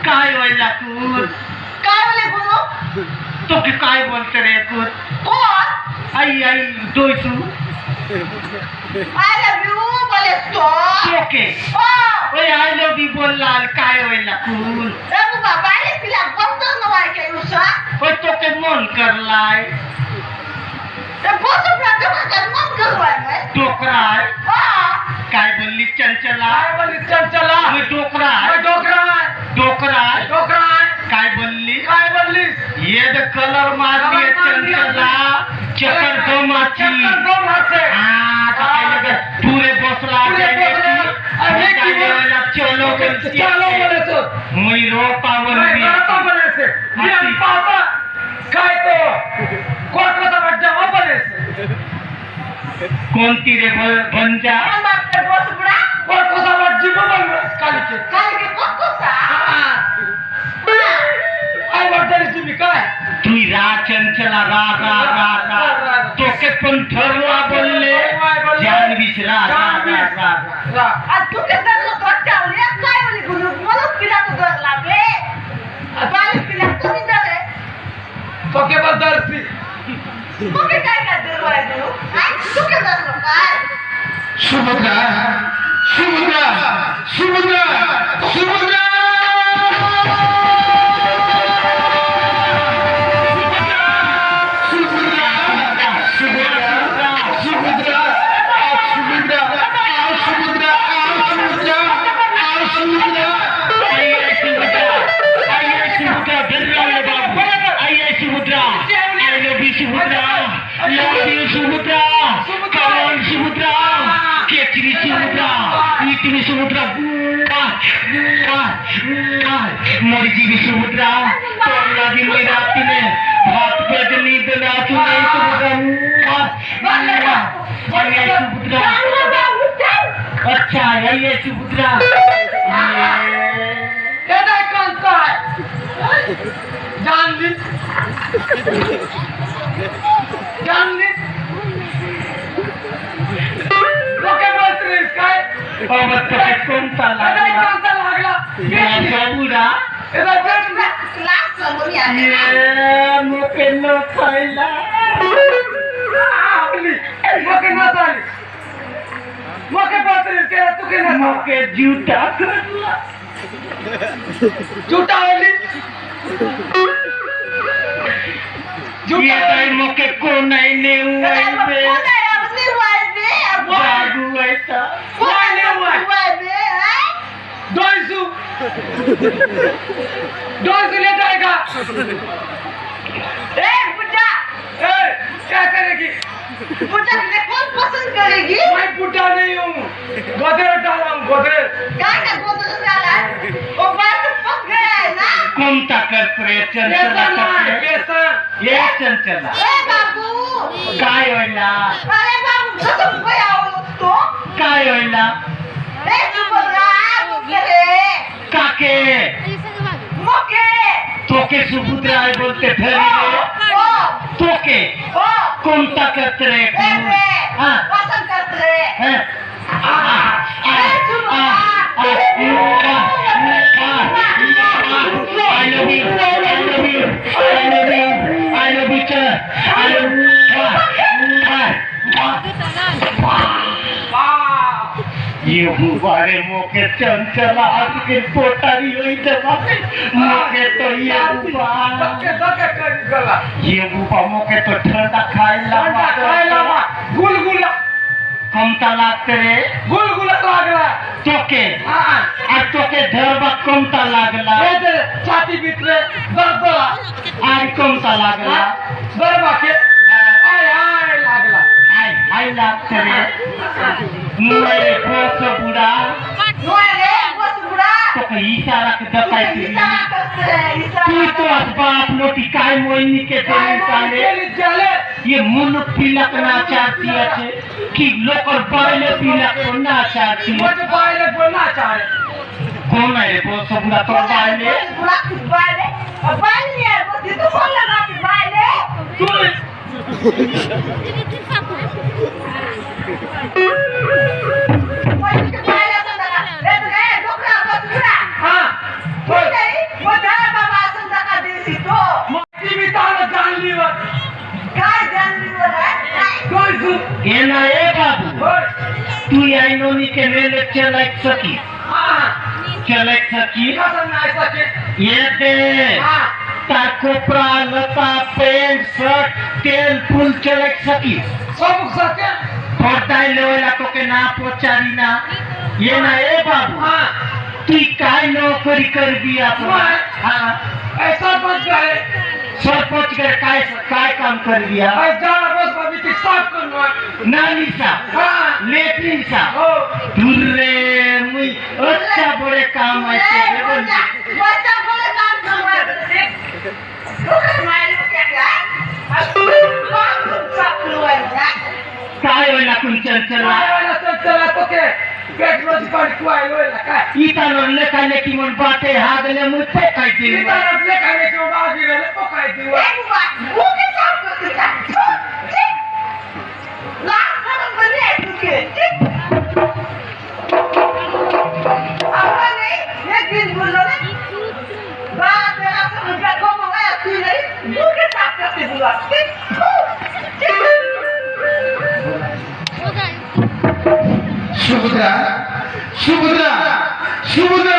काय व्हायला तू काय बोले बोलो तो की काय बोलते रे तू कोण आई आई दोयसू आय लव यू बोले तो ओके ओ ओए आई लव यू बोलला काय व्हायला तू ए बाबा बाले तिला बंद नवाय के उसा ओए तो के मन करलाय ते बोसो प्रकार का मन करवाय मैं डोकराय काय बोलली चंचला काय बोलली चंचला ओए डोकराय डोकराय काय बोलली काय बोलली ये द कलर मार दिए चंचला चक्कर दो माची हाँ तो क्या लगे पूरे बसला अरे की बोला चलो बोले तो मुई रो पावन बोले से ये पापा काय तो कोलकाता बच्चा वो बोले से कोणती रे भंजा मात्र बोसुडा कोलकाता बच्ची बोल काली के कोकोसा आई वाटली तुम्ही काय तुई रा चंचला रा रा रा रा तोके पण ठरला बोलले जान विसरा रा रा रा आज तू के दरलो तो चावली काय बोली गुरु मला पिला तो दर लागे बाले पिला तो नहीं दरे तो के बदरसी तू के काय काय दरवाय तू तू के दरलो काय सुभद्रा सुभद्रा सुभद्रा सुभद्रा मर्जी सुभद्रा तोर लगी मैं रात में भात पे नींद ना सुने सुभद्रा अच्छा ये सुभद्रा ये कौन सा है जान ली लोके बोलते हैं काय कौन सा लागला बुढ़ा इधर बैठ ना क्लास समोर या ये मोके न खायला आपली मोके ना चाली मोके बोलते हैं के तू के ना मोके जूता करला झूठा वाली ये ताई मोके को नहीं ने हुए पे बाबू ऐसा दोई ले जाएगा क्या करेगी बुढ़ा ने कौन पसंद करेगी मैं बुढ़ा नहीं हूँ गोदरेज डाला हूँ गोदरेज क्या का गोदरेज डाला है वो बात तो पक गया है ना कौन ता कर रे चंचला पैसा ये चंचला ए बाबू काय होइला अरे बाबू कसम गया हो तो काय होइला ए सुभद्रा करे काके मोके तोके सुभद्रा है बोलते ठहरी ओ तोके ओ कौन ता करते रे हाँ पसंद करते रे हैं I love you, I love you, I love you, I love you, I love you. ये बुवारे मोके चंचला आज के पोटारी होई जमा मोके तो ये बुवा गला ये ऊपर मोके तो ठंडा खायला गुलगुला कमता लागते रे गुलगुला लागला तोके हाँ আর তোকে ধরবা কমতা লাগলা এই যে ছাতি ভিতরে দরদরা আর কমতা লাগলা দরবাকে আয় আয় লাগলা আই আই লাগছে রে মেরে বস বুড়া নুয়ারে বসুরা তোকে ইশারা কে দেখাইছি ইসা তুই তো আজ বাপ লোটি কাই মইনি के देने साले চলে ये मुल्क पिलक ना चाहती है कि लोकर बाइले पिलक को ना चाहती है मुझे बाइले बोलना चाहे कौन है रे बस बुढ़ा तो बाइले बुला बाले बाले यार वो तो बोल लगा कि बाले तू वो तो बाले तो लगा रे डोकरा बसुरा हाँ वो नहीं वो दादा बाबा संदा का देसी तो टीवी ताला जान लीवा काय जानली वो है कोई सु ये ना ए बाबू ओए तू आई नोनी के मेले चलक सकी हाँ चलक सकी कसम ना सके ये दे हाँ तार कोपरा लता पेंट शर्ट तेल फूल चलक सकी सब सके पर्दाय लेवला तो के ना पोचारी ना ये ना ए बाबू हाँ तू काय नौकरी कर दिया मैं? हाँ ऐसा बच गए सरपंच कर काय काम कर दिया मैं जाना बस भाभी के साफ करना नानी सा हाँ लेट्रिन सा हो दूरे मुई अच्छा बड़े काम है तेरे बोल बच्चा बोले काम करवा डोकरा मारे क्या क्या सब लोए ना काय होला कुन चल चला वाला सब चला तो के पेट रोज कर कुआई लोए लगा इता नले काले की मन बाटे हागले मुई पे काई दी इतना रखले खाने के बाद ही रहले तो खाई दी एक बार वो के साथ करते था लाख खत्म कर ले तुझे अब नहीं एक दिन बोलो ना बात मेरा समझ को मगा तू नहीं वो के साथ करते बुला सुभद्रा सुभद्रा सुभद्रा